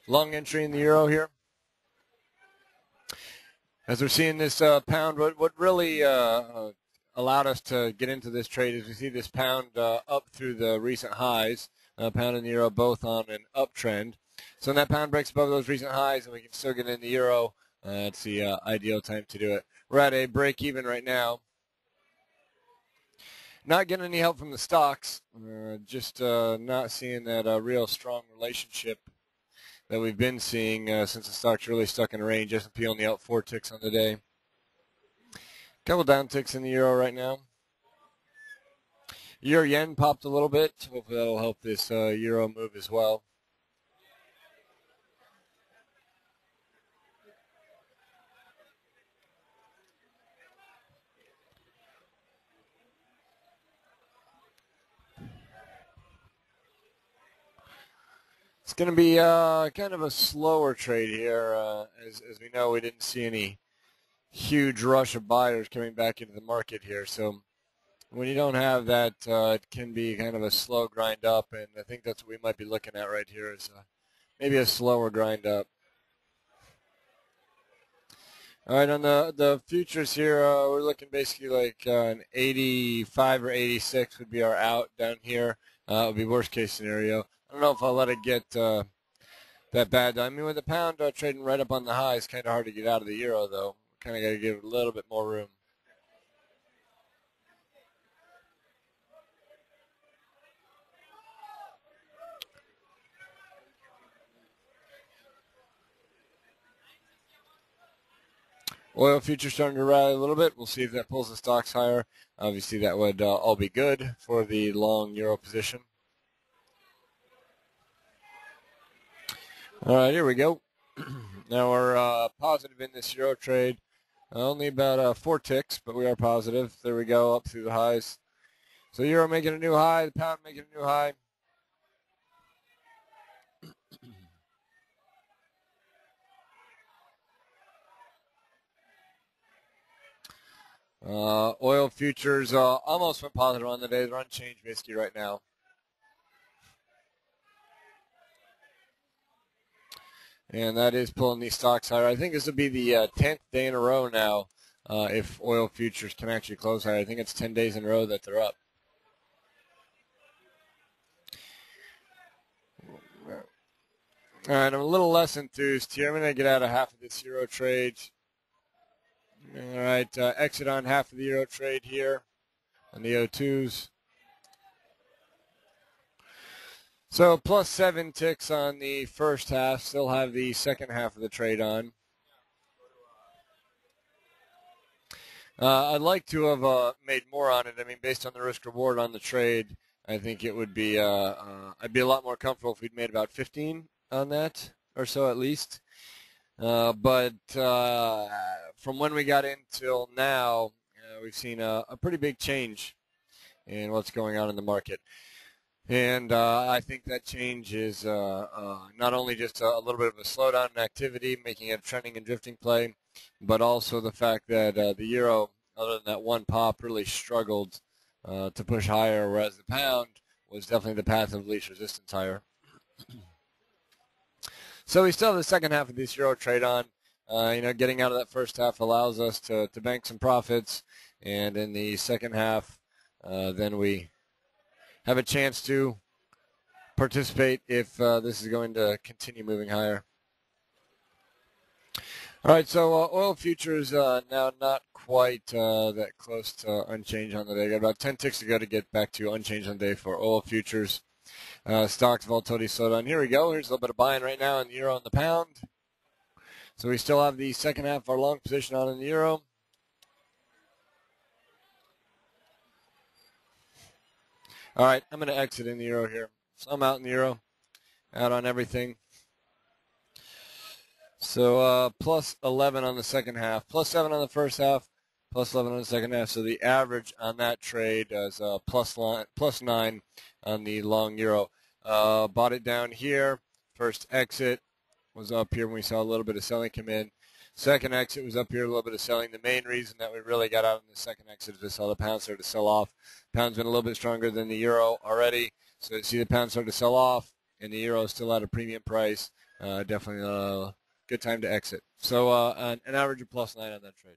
Long entry in the euro here. As we're seeing this pound, what really allowed us to get into this trade is we see this pound up through the recent highs. Pound and the euro both on an uptrend. So when that pound breaks above those recent highs and we can still get in the euro, it's the ideal time to do it. We're at a break even right now. Not getting any help from the stocks, just not seeing that real strong relationship that we've been seeing since the stock's really stuck in a range. S&P only out 4 ticks on the day. Couple down ticks in the euro right now. Euro yen popped a little bit. Hopefully that'll help this euro move as well. It's going to be kind of a slower trade here. As we know, we didn't see any huge rush of buyers coming back into the market here. So when you don't have that, it can be kind of a slow grind up. And I think that's what we might be looking at right here is maybe a slower grind up. All right, on the futures here, we're looking basically like an 85 or 86 would be our out down here. It would be worst case scenario. I don't know if I'll let it get that bad. I mean, with the pound trading right up on the high, it's kind of hard to get out of the euro, though. Kind of got to give it a little bit more room. Oil futures starting to rally a little bit. We'll see if that pulls the stocks higher. Obviously, that would all be good for the long euro position. All right, here we go. Now we're positive in this euro trade. Only about 4 ticks, but we are positive. There we go, up through the highs. So euro making a new high, the pound making a new high. Oil futures almost went positive on the day. They're unchanged basically right now. And that is pulling these stocks higher. I think this will be the 10th day in a row now if oil futures can actually close higher. I think it's 10 days in a row that they're up. All right, I'm a little less enthused here. I'm going to get out of half of this euro trade. All right, exit on half of the euro trade here on the O2s. So plus 7 ticks on the first half. Still have the second half of the trade on. I'd like to have made more on it. I mean, based on the risk reward on the trade, I think it would be I'd be a lot more comfortable if we'd made about 15 on that or so at least. But from when we got in till now, we've seen a pretty big change in what's going on in the market. And I think that change is not only just a little bit of a slowdown in activity, making it a trending and drifting play, but also the fact that the euro, other than that one pop, really struggled to push higher, whereas the pound was definitely the path of least resistance higher. So we still have the second half of this euro trade on. Getting out of that first half allows us to bank some profits, and in the second half, then we have a chance to participate if this is going to continue moving higher. All right, so oil futures now not quite that close to unchanged on the day. Got about 10 ticks to go to get back to unchanged on the day for oil futures. Stocks volatility slowed down. Here we go. Here's a little bit of buying right now in the euro and the pound. So we still have the second half of our long position on in the euro. All right, I'm going to exit in the euro here. So I'm out in the euro, out on everything. So plus 11 on the second half, plus 7 on the first half, plus 11 on the second half. So the average on that trade is plus 9 on the long euro. Bought it down here. First exit was up here when we saw a little bit of selling come in. Second exit was up here, a little bit of selling. The main reason that we really got out in the second exit is we saw the pound start to sell off. Pound's been a little bit stronger than the euro already. So you see the pound start to sell off, and the euro is still at a premium price. Definitely a good time to exit. So an average of +9 on that trade.